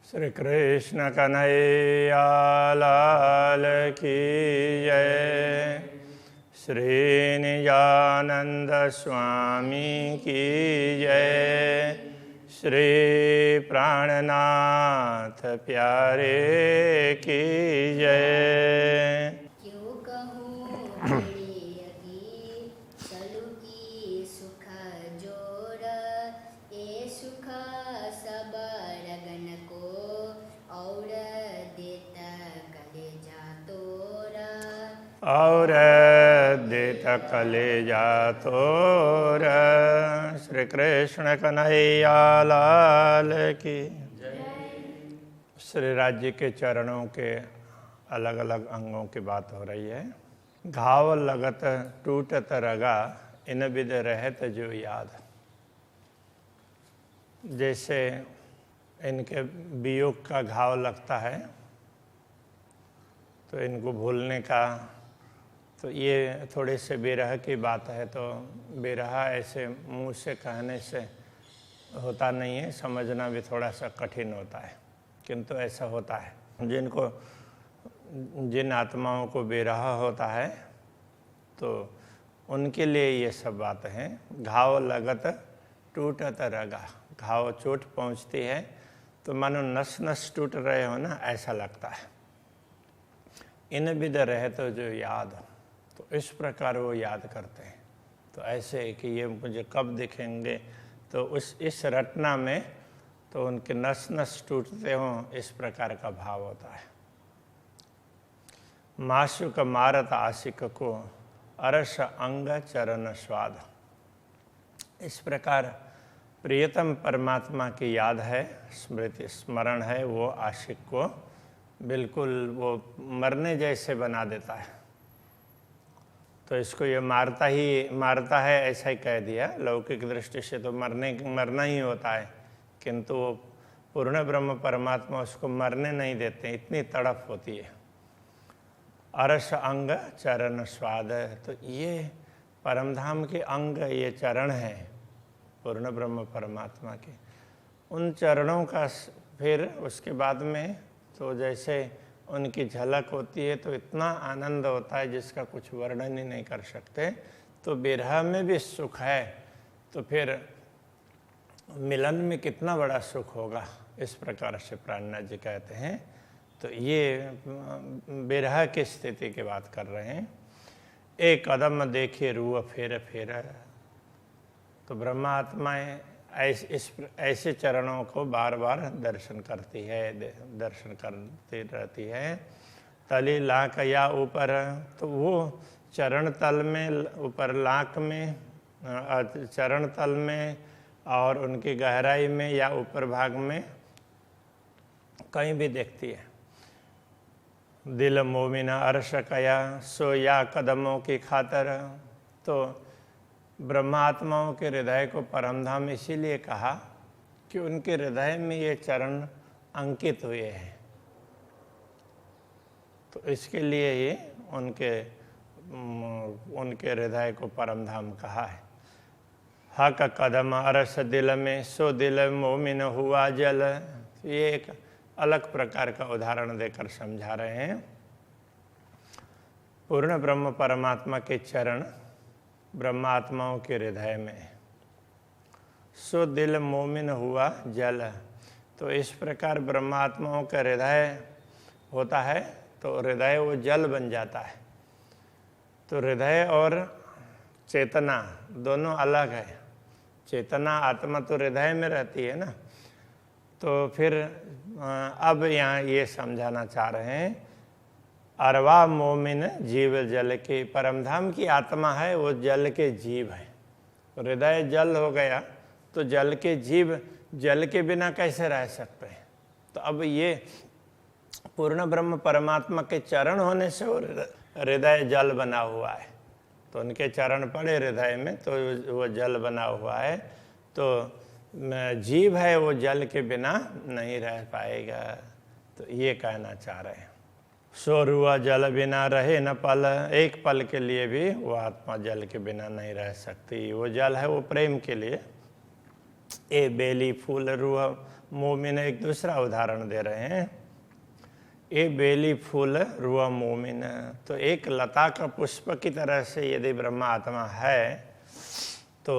श्री कृष्ण कन्हैया लाल की जय। श्री निजानंद स्वामी की जय। श्री प्राणनाथ प्यारे की जय। क्यों कहूँ की सलुकी सुख जोर, ए सुख सब रगन को और देता कलेजा तोरा। और देता कलेजा तोरा। श्री कृष्ण कन्हैया लाल की। श्री राज्य के चरणों के अलग अलग अंगों की बात हो रही है। घाव लगत टूटत रगा, इन विद रहत जो याद। जैसे इनके वियोग का घाव लगता है तो इनको भूलने का, तो ये थोड़े से विरह की बात है। तो विरह ऐसे मुंह से कहने से होता नहीं है, समझना भी थोड़ा सा कठिन होता है, किंतु ऐसा होता है। जिन आत्माओं को विरह होता है तो उनके लिए ये सब बातें हैं। घाव लगत टूटत रगा, घाव चोट पहुंचती है तो मानो नस नस टूट रहे हो ना, ऐसा लगता है। इन विद रहे तो जो याद, तो इस प्रकार वो याद करते हैं। तो ऐसे कि ये मुझे कब दिखेंगे, तो इस रटना में तो उनके नस नस टूटते हों, इस प्रकार का भाव होता है। माशुक मारत आशिक को अरस अंग चरण स्वाद। इस प्रकार प्रियतम परमात्मा की याद है, स्मृति स्मरण है, वो आशिक को बिल्कुल वो मरने जैसे बना देता है। तो इसको ये मारता है ऐसा ही कह दिया। लौकिक दृष्टि से तो मरना ही होता है, किंतु वो पूर्ण ब्रह्म परमात्मा उसको मरने नहीं देते, इतनी तड़प होती है। अरस अंग चरण स्वाद, तो ये परमधाम के अंग, ये चरण है पूर्ण ब्रह्म परमात्मा के। उन चरणों का फिर उसके बाद में तो जैसे उनकी झलक होती है तो इतना आनंद होता है जिसका कुछ वर्णन ही नहीं कर सकते। तो विरह में भी सुख है, तो फिर मिलन में कितना बड़ा सुख होगा, इस प्रकार से प्राणनाथ जी कहते हैं। तो ये विरह की स्थिति की बात कर रहे हैं। एक कदम देखे रूह फेर फेर, तो ब्रह्मात्माएं ऐसे चरणों को बार बार दर्शन करती रहती है। तली लाख या ऊपर, तो वो चरण तल में, ऊपर लाख में, चरण तल में और उनकी गहराई में या ऊपर भाग में कहीं भी देखती है। दिल मोमिना अर्श कया सो या कदमों की खातर, तो ब्रह्मात्माओं के हृदय को परमधाम इसीलिए कहा कि उनके हृदय में ये चरण अंकित हुए हैं। तो इसके लिए ये उनके हृदय को परमधाम कहा है। हक कदम अरस दिल में सो दिल मोमिन हुआ जल। ये एक अलग प्रकार का उदाहरण देकर समझा रहे हैं। पूर्ण ब्रह्म परमात्मा के चरण ब्रह्मात्माओं के हृदय में, सो दिल मोमिन हुआ जल। तो इस प्रकार ब्रह्मात्माओं का हृदय होता है तो हृदय वो जल बन जाता है। तो हृदय और चेतना दोनों अलग है। चेतना आत्मा तो हृदय में रहती है ना। तो फिर अब यहाँ ये समझाना चाह रहे हैं, अरवा मोमिन जीव जल के, परमधाम की आत्मा है वो जल के जीव है। हृदय जल हो गया तो जल के जीव जल के बिना कैसे रह सकते हैं। तो अब ये पूर्ण ब्रह्म परमात्मा के चरण होने से वो हृदय जल बना हुआ है। तो उनके चरण पड़े हृदय में तो वो जल बना हुआ है। तो जीव है वो जल के बिना नहीं रह पाएगा। तो ये कहना चाह रहे हैं। सो रुआ जल बिना रहे न पल, एक पल के लिए भी वो आत्मा जल के बिना नहीं रह सकती। वो जल है वो प्रेम के लिए। ए बेली फूल रूह मोमिन एक दूसरा उदाहरण दे रहे हैं। ए बेली फूल रूह मोमिन, तो एक लता का पुष्प की तरह से यदि ब्रह्मा आत्मा है तो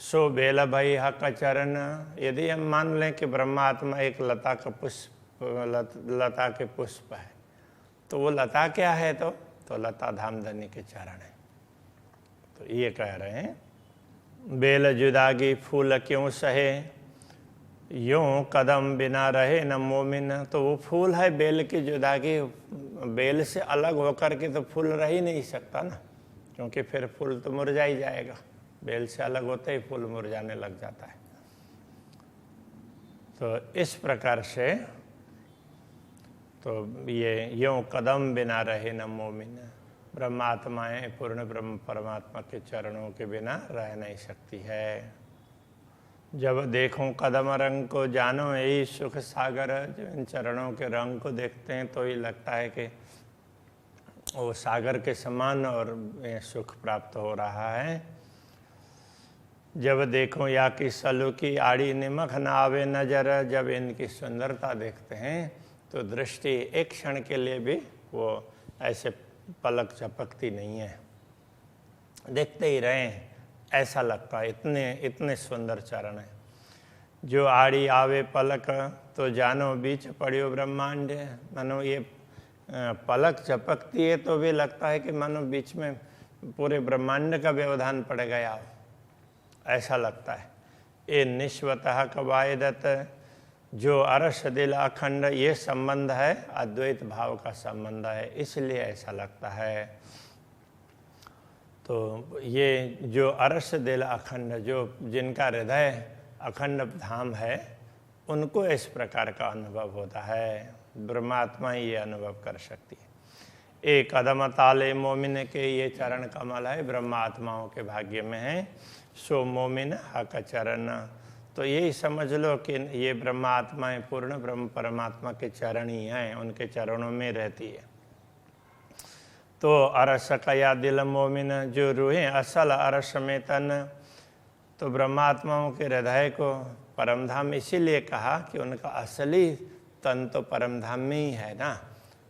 सो बेला भाई हक चरण, यदि हम मान लें कि ब्रह्मा आत्मा एक लता का पुष्प लता के पुष्प है, तो वो लता क्या है? तो लता धामधनी के चरण है। तो ये कह रहे हैं बेल जुदागी फूल क्यों सहे, यूं कदम बिना रहे न मोमिन। तो वो फूल है बेल की जुदागी, बेल से अलग होकर के तो फूल रह ही नहीं सकता ना, क्योंकि फिर फूल तो मुरझा ही जाएगा। बेल से अलग होते ही फूल मुरझाने लग जाता है। तो इस प्रकार से तो ये यूं कदम बिना रहे न मोमिन, ब्रह्मात्माएं पूर्ण ब्रह्म परमात्मा के चरणों के बिना रह नहीं सकती है। जब देखूं कदम रंग को जानो यही सुख सागर, जब इन चरणों के रंग को देखते हैं तो ये लगता है कि वो सागर के समान और सुख प्राप्त हो रहा है। जब देखो या कि सलू की आड़ी निमख न आवे नजर, जब इनकी सुंदरता देखते हैं तो दृष्टि एक क्षण के लिए भी वो ऐसे पलक झपकती नहीं है, देखते ही रहें ऐसा लगता है, इतने सुंदर चरण है। जो आड़ी आवे पलक तो जानो बीच पड़ियो ब्रह्मांड, मानो ये पलक झपकती है तो भी लगता है कि मानो बीच में पूरे ब्रह्मांड का व्यवधान पड़ गया, ऐसा लगता है। ये निश्वतः कवायदत, जो अरस दिल अखंड, ये संबंध है अद्वैत भाव का संबंध है, इसलिए ऐसा लगता है। तो ये जो अरस दिल अखंड, जो जिनका हृदय अखंड धाम है, उनको इस प्रकार का अनुभव होता है। ब्रह्मात्मा ही ये अनुभव कर सकती है। एक कदम ताले मोमिन के, ये चरण कमल है ब्रह्मात्माओं के भाग्य में है। सो मोमिन हक चरण, तो यही समझ लो कि ये ब्रह्मात्माएं पूर्ण ब्रह्म परमात्मा के चरण ही हैं, उनके चरणों में रहती है। तो अरस कया दिल मोमिन, जो रूहें असल अरस में तन, तो ब्रह्मात्माओं के हृदय को परमधाम इसीलिए कहा कि उनका असली तन तो परमधाम में ही है ना,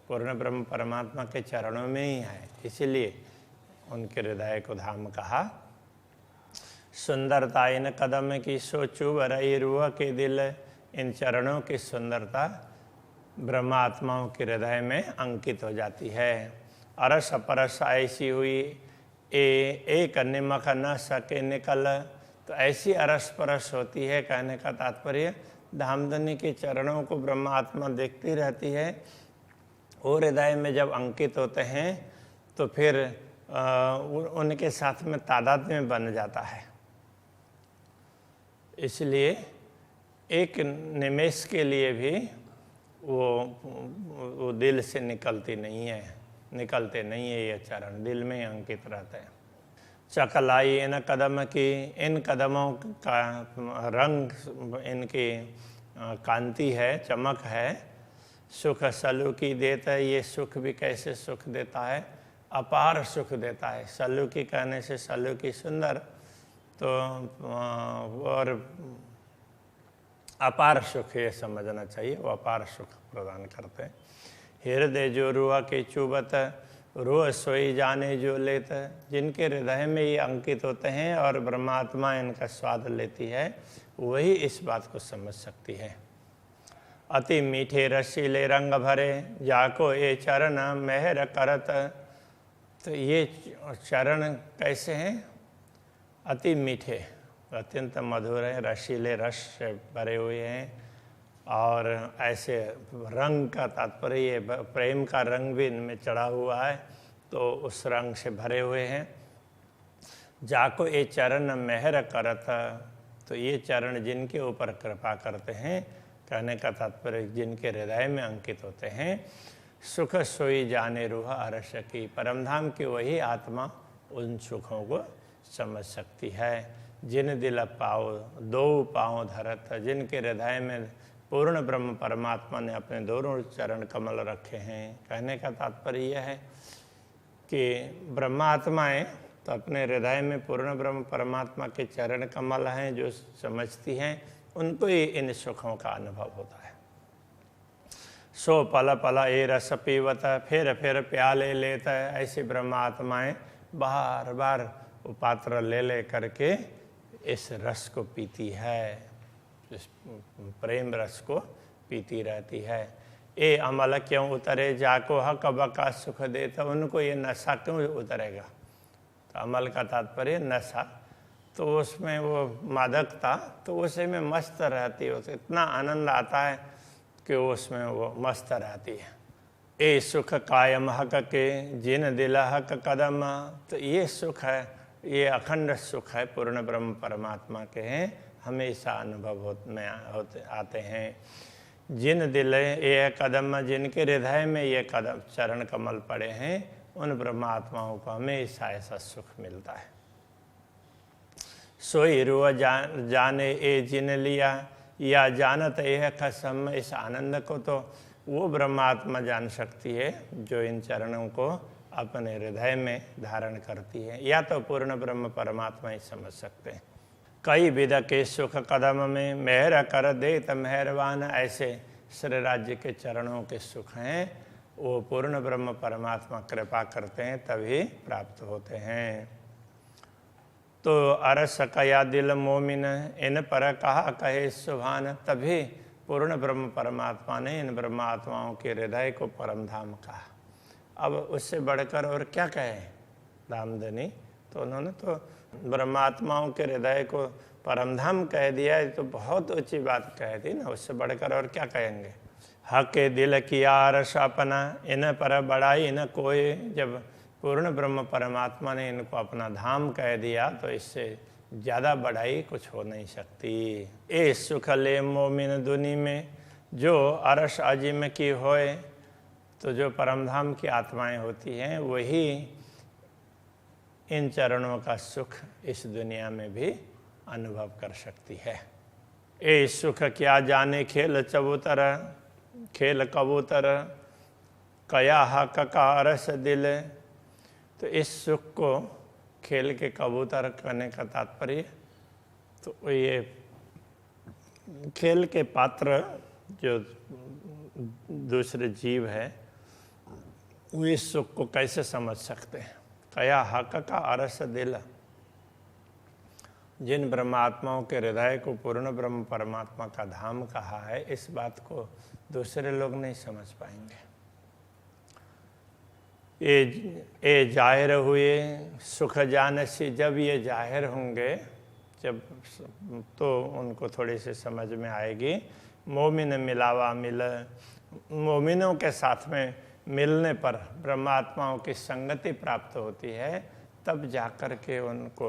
पूर्ण ब्रह्म परमात्मा के चरणों में ही है, इसीलिए उनके हृदय को धाम कहा। सुंदरता इन कदम की सोचू वरई रूह के दिल, इन चरणों की सुंदरता ब्रह्मात्माओं के हृदय में अंकित हो जाती है। अरस परस ऐसी हुई एक निमक न सके निकल, तो ऐसी अरस परस होती है। कहने का तात्पर्य धामधनी के चरणों को ब्रह्मात्मा देखती रहती है और हृदय में जब अंकित होते हैं तो फिर उनके साथ में तादात्म्य बन जाता है। इसलिए एक निमेष के लिए भी वो दिल से निकलते नहीं है ये चरण, दिल में अंकित रहते हैं। चकलाई इन कदम की, इन कदमों का रंग, इनकी कांति है, चमक है। सुख सलूकी देता है, ये सुख भी कैसे सुख देता है, अपार सुख देता है। सलूकी कहने से सलूकी सुंदर, तो और अपार सुख ये समझना चाहिए, वो अपार सुख प्रदान करते हैं। हृदय जो रुआ के चुबत, रोज सोई जाने जो लेत, जिनके हृदय में ये अंकित होते हैं और ब्रह्मात्मा इनका स्वाद लेती है, वही इस बात को समझ सकती है। अति मीठे रसीले रंग भरे, जाको ये चरण मेहर करत, तो ये चरण कैसे हैं? अति मीठे, अत्यंत मधुर हैं, रसीले रस से भरे हुए हैं, और ऐसे रंग का तात्पर्य प्रेम का रंग भी इनमें चढ़ा हुआ है, तो उस रंग से भरे हुए हैं। जाको ये चरण मेहर करत, तो ये चरण जिनके ऊपर कृपा करते हैं, कहने का तात्पर्य जिनके हृदय में अंकित होते हैं। सुख सोई जाने रूह अरस की, परमधाम की वही आत्मा उन सुखों को समझ सकती है। जिन दिल पाओ दो पाँव धरत, जिनके हृदय में पूर्ण ब्रह्म परमात्मा ने अपने दोनों चरण कमल रखे हैं। कहने का तात्पर्य यह है कि ब्रह्मात्माएं तो अपने हृदय में पूर्ण ब्रह्म परमात्मा के चरण कमल हैं, जो समझती हैं उनको ही इन सुखों का अनुभव होता है। सो पल पल ए रस पीवत, फिर प्याले लेत, ऐसी ब्रह्मात्माएं बार बार वो पात्र ले ले करके इस रस को पीती है, इस प्रेम रस को पीती रहती है। ए अमल क्यों उतरे जाको हक बका सुख देता, उनको ये नशा क्यों उतरेगा? तो अमल का तात्पर्य नशा, तो उसमें वो मादकता, तो उसी में मस्त रहती है, उसे इतना आनंद आता है कि उसमें वो मस्त रहती है। ए सुख कायम हक के जिन दिल हक कदम, तो ये सुख है, ये अखंड सुख है, पूर्ण ब्रह्म परमात्मा के हैं, हमेशा अनुभव में आते हैं। जिन दिल ये कदम, जिनके हृदय में ये कदम चरण कमल पड़े हैं, उन ब्रह्मात्माओं को हमेशा ऐसा सुख मिलता है। सोई रुआ जाने ए जिन लिया, या जानत यह कसम, इस आनंद को तो वो ब्रह्मात्मा जान सकती है जो इन चरणों को अपने हृदय में धारण करती है, या तो पूर्ण ब्रह्म परमात्मा ही समझ सकते हैं। कई विध के सुख कदम में मेहर कर दे त मेहरबान, ऐसे श्री राज्य के चरणों के सुख हैं, वो पूर्ण ब्रह्म परमात्मा कृपा करते हैं तभी प्राप्त होते हैं। तो अरस कया दिल मोमिन, इन पर कहा कहे सुभान, तभी पूर्ण ब्रह्म परमात्मा ने इन ब्रह्मात्माओं के हृदय को परम धाम कहा। अब उससे बढ़कर और क्या कहें दामदनी? तो उन्होंने तो ब्रह्मात्माओं के हृदय को परम धाम कह दिया है, तो बहुत ऊंची बात कह दी ना, उससे बढ़कर और क्या कहेंगे? हक दिल किया अरस अपना, इन पर बड़ाई न कोई। जब पूर्ण ब्रह्म परमात्मा ने इनको अपना धाम कह दिया तो इससे ज़्यादा बढ़ाई कुछ हो नहीं सकती। ए सुख ले मोमिन दुनी में, जो अरस अजिम की होए, तो जो परम धाम की आत्माएं होती हैं वही इन चरणों का सुख इस दुनिया में भी अनुभव कर सकती है। ए सुख क्या जाने खेल चबूतर, खेल कबूतर, कया हक का अरस दिल। तो इस सुख को खेल के कबूतर करने का तात्पर्य, तो ये खेल के पात्र जो दूसरे जीव है वो इस सुख को कैसे समझ सकते हैं? कया हक का अरस दिल, जिन ब्रह्मात्माओं के हृदय को पूर्ण ब्रह्म परमात्मा का धाम कहा है, इस बात को दूसरे लोग नहीं समझ पाएंगे। ये जाहिर हुए सुख जान से, जब ये जाहिर होंगे जब, तो उनको थोड़ी सी समझ में आएगी। मोमिन मिलावा मिल, मोमिनों के साथ में मिलने पर ब्रह्मात्माओं की संगति प्राप्त होती है, तब जाकर के उनको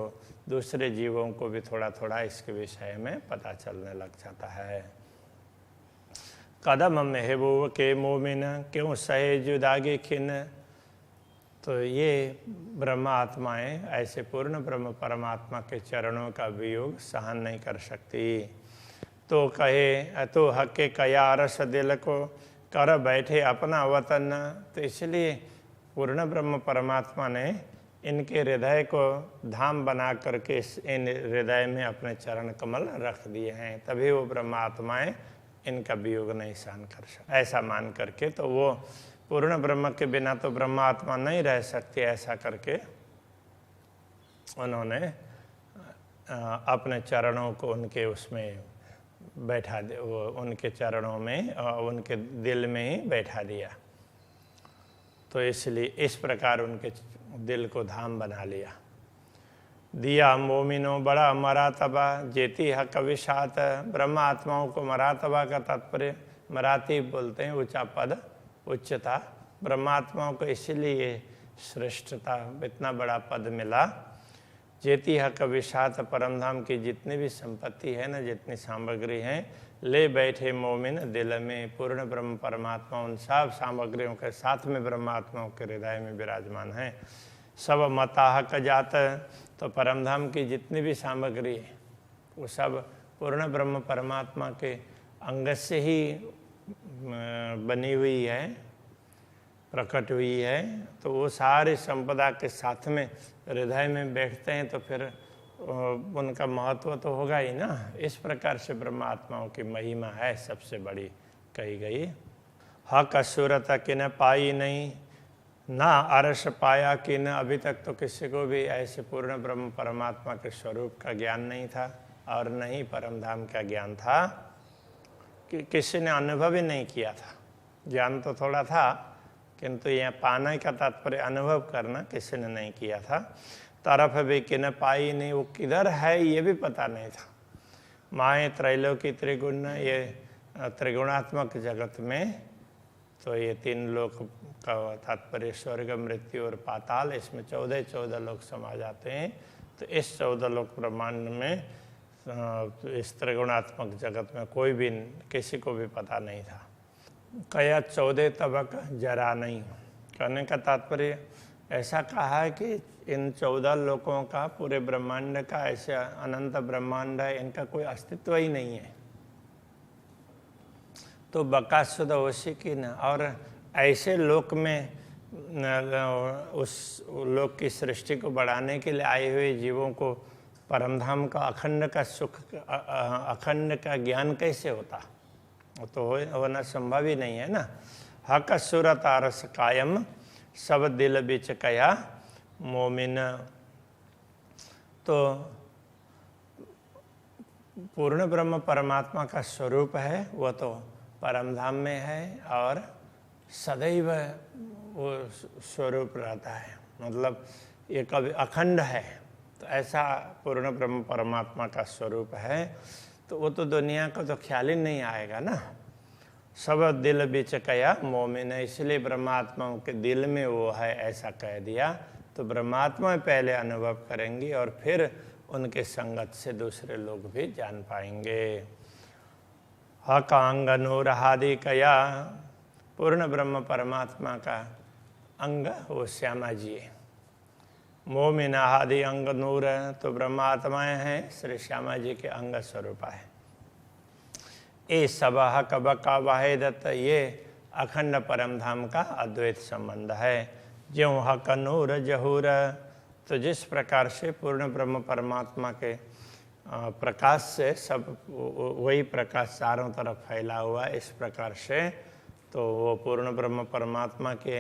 दूसरे जीवों को भी थोड़ा थोड़ा इसके विषय में पता चलने लग जाता है। कदम महबूब के मोमिन, क्यों सहे जुदागी खिन। तो ये ब्रह्मा आत्माएं ऐसे पूर्ण ब्रह्म परमात्मा के चरणों का वियोग सहन नहीं कर सकती। तो कहे तो हक के कया रस दिल को कर बैठे अपना वतन। तो इसलिए पूर्ण ब्रह्म परमात्मा ने इनके हृदय को धाम बना करके इन हृदय में अपने चरण कमल रख दिए हैं, तभी वो ब्रह्म आत्माएं इनका वियोग नहीं सहन कर सकते। ऐसा मान करके तो वो पूर्ण ब्रह्म के बिना तो ब्रह्म आत्मा नहीं रह सकती, ऐसा करके उन्होंने अपने चरणों को उनके उसमें बैठा दे, वो उनके चरणों में उनके दिल में ही बैठा दिया। तो इसलिए इस प्रकार उनके दिल को धाम बना लिया। दिया मोमिनो बड़ा मरातबा, जेती हक विशात। ब्रह्म आत्माओं को मरातबा का तात्पर्य, मराती बोलते हैं ऊंचा पद, उच्चता। ब्रह्मात्माओं को इसीलिए श्रेष्ठता, इतना बड़ा पद मिला। जेती हक विशात, परमधाम की जितनी भी संपत्ति है ना, जितनी सामग्री है, ले बैठे मोमिन दिल में। पूर्ण ब्रह्म परमात्मा उन सब सामग्रियों के साथ में ब्रह्मात्माओं के हृदय में विराजमान है। सब मता हक जात, तो परमधाम की जितनी भी सामग्री है वो सब पूर्ण ब्रह्म परमात्मा के अंग से ही बनी हुई है। प्रकट हुई है, तो वो सारी संपदा के साथ में हृदय में बैठते हैं तो फिर उनका महत्व तो होगा ही ना। इस प्रकार से ब्रह्मात्माओं की महिमा है सबसे बड़ी कही गई। हक असुरत किन पाई नहीं, ना अरस पाया किन। अभी तक तो किसी को भी ऐसे पूर्ण ब्रह्म परमात्मा के स्वरूप का ज्ञान नहीं था और नहीं परम धाम का ज्ञान था, कि किसी ने अनुभव ही नहीं किया था। ज्ञान तो थोड़ा था, किंतु यह पाना का तात्पर्य अनुभव करना किसी ने नहीं किया था। तरफ भी किन पाई नहीं, वो किधर है ये भी पता नहीं था। माए त्रैलोकी त्रिगुण, ये त्रिगुणात्मक जगत में तो ये 3 लोक का तात्पर्य स्वर्ग, मृत्यु और पाताल, इसमें 14 लोक समा जाते हैं। तो इस 14 लोक ब्रह्मांड में इस त्रिगुणात्मक जगत में कोई भी किसी को भी पता नहीं था। कया 14 तबक जरा नहीं, कहने का तात्पर्य ऐसा कहा है कि इन 14 लोकों का, पूरे ब्रह्मांड का, ऐसे अनंत ब्रह्मांड है, इनका कोई अस्तित्व ही नहीं है। तो बकासुद ओशी की न, और ऐसे लोक में उस लोक की सृष्टि को बढ़ाने के लिए आए हुए जीवों को परमधाम का अखंड का सुख, अखंड का ज्ञान कैसे होता? वो तो होना संभव ही नहीं है ना। हक सुरत आरस कायम, सब दिल बिच कया मोमिन। तो पूर्ण ब्रह्म परमात्मा का स्वरूप है, वो तो परमधाम में है और सदैव वो स्वरूप रहता है, मतलब ये कभी अखंड है। तो ऐसा पूर्ण ब्रह्म परमात्मा का स्वरूप है, तो वो तो दुनिया को तो ख्याल ही नहीं आएगा ना। सब दिल बीच कया मोमिन, इसलिए ब्रह्मात्माओं के दिल में वो है ऐसा कह दिया। तो ब्रह्मात्मा पहले अनुभव करेंगी और फिर उनके संगत से दूसरे लोग भी जान पाएंगे। हकांग नूर हादि कया, पूर्ण ब्रह्म परमात्मा का अंग वो श्यामा जी है। मोमिन आदि अंग नूर, तो ब्रह्मात्माएं हैं श्री श्यामा जी के अंग स्वरूप है। ए सब हक बका वाहिदत, ये अखंड परमधाम का अद्वैत संबंध है। ज्यों हक नूर जहूर, तो जिस प्रकार से पूर्ण ब्रह्म परमात्मा के प्रकाश से सब वही प्रकाश चारों तरफ फैला हुआ, इस प्रकार से तो वो पूर्ण ब्रह्म परमात्मा के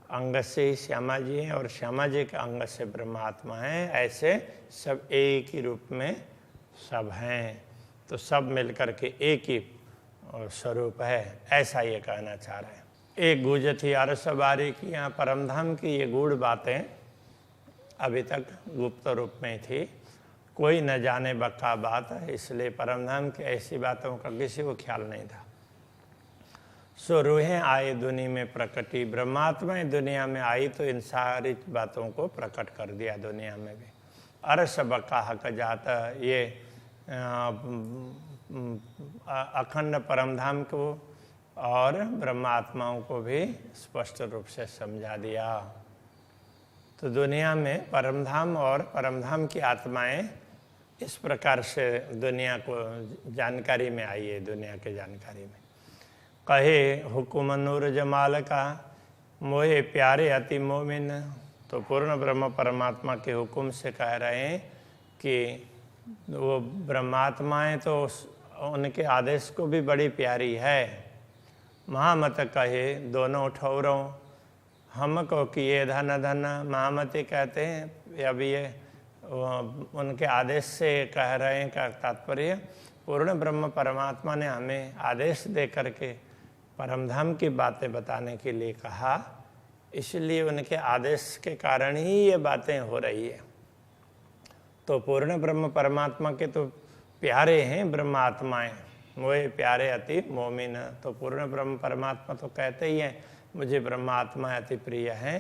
अंग से ही श्यामा जी हैं और श्यामा जी के अंग से ब्रह्मात्मा हैं। ऐसे सब एक ही रूप में सब हैं, तो सब मिलकर के एक ही स्वरूप है, ऐसा ये कहना चाह रहे हैं। एक गूंज थी अरस बारी की, यहाँ परमधाम की ये गूढ़ बातें अभी तक गुप्त रूप में थी, कोई न जाने बक्का बात है, इसलिए परमधाम की ऐसी बातों का किसी को ख्याल नहीं था। सो रूहें आए दुनिया में प्रकटी, ब्रह्मात्माएं दुनिया में आई तो इन सारी बातों को प्रकट कर दिया दुनिया में भी। अरस बक्का हक जाता, ये अखंड परमधाम को और ब्रह्मात्माओं को भी स्पष्ट रूप से समझा दिया। तो दुनिया में परमधाम और परमधाम की आत्माएं इस प्रकार से दुनिया को जानकारी में आई है, दुनिया के जानकारी में। कहे हुकुम नूर जमाल का, मोहे प्यारे अति मोमिन, तो पूर्ण ब्रह्म परमात्मा के हुक्म से कह रहे हैं कि वो ब्रह्मात्माएं तो उनके आदेश को भी बड़ी प्यारी है। महामत कहे दोनों ठौरों, हमको किए धन धन, महामती कहते हैं। अब ये उनके आदेश से कह रहे हैं का तात्पर्य, पूर्ण ब्रह्म परमात्मा ने हमें आदेश दे करके परमधाम की बातें बताने के लिए कहा, इसलिए उनके आदेश के कारण ही ये बातें हो रही है। तो पूर्ण ब्रह्म परमात्मा के तो प्यारे हैं ब्रह्मात्माएं, मोहे प्यारे अति मोमिन, तो पूर्ण ब्रह्म परमात्मा तो कहते ही हैं मुझे ब्रह्मात्मा अति प्रिय हैं।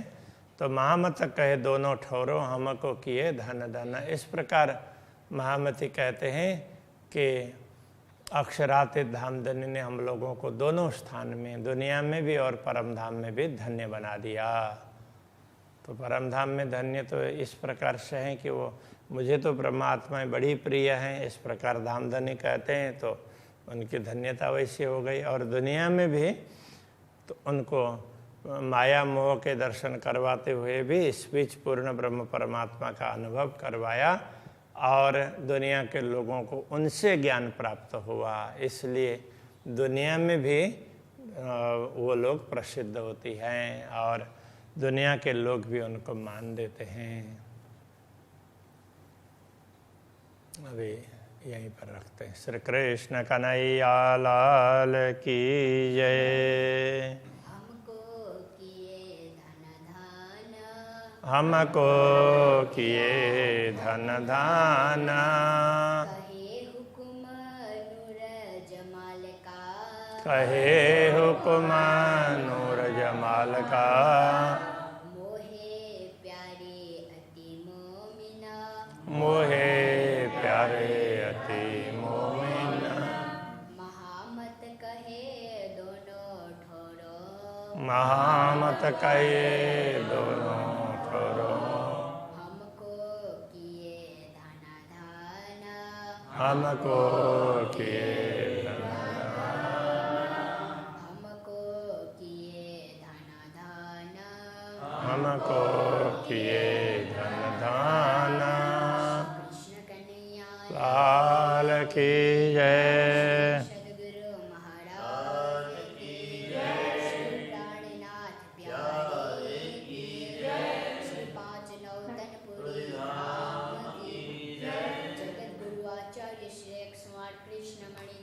तो महामत कहे दोनों ठौरों, हमको किए धन धन, इस प्रकार महामती कहते हैं कि अक्षरातीत धामधनी ने हम लोगों को दोनों स्थान में, दुनिया में भी और परमधाम में भी धन्य बना दिया। तो परमधाम में धन्य तो इस प्रकार से है कि वो मुझे तो ब्रह्मात्माएं बड़ी प्रिय हैं, इस प्रकार धामधनी कहते हैं, तो उनकी धन्यता वैसी हो गई। और दुनिया में भी तो उनको माया मोह के दर्शन करवाते हुए भी इस बीच पूर्ण ब्रह्म परमात्मा का अनुभव करवाया और दुनिया के लोगों को उनसे ज्ञान प्राप्त हुआ। इसलिए दुनिया में भी वो लोग प्रसिद्ध होती हैं और दुनिया के लोग भी उनको मान देते हैं। अभी यहीं पर रखते हैं। श्री कृष्ण कन्हैया लाल की जय। हमको किए धन दान, कहे हुकुम नूर जमाल का, कहे हुकुम नूर जमाल का, मोहे प्यारे अति मोमिना, मोहे प्यारे अति मोमिना, महामत कहे दोनों ठोरो, महामत कहे दोनों ठोरो, हमको किए धन दान, हमको किए धन हमको किए धन दान, हमको किए धन दान। कृष्ण कन्हैया लाल की जय। सद्गुरु महाराज की जय, श्री प्राणनाथ प्यारे की जय, श्री पांच नौतनपुरी धाम की जय, जगत गुरु आचार्य श्री 108 कृष्ण मणि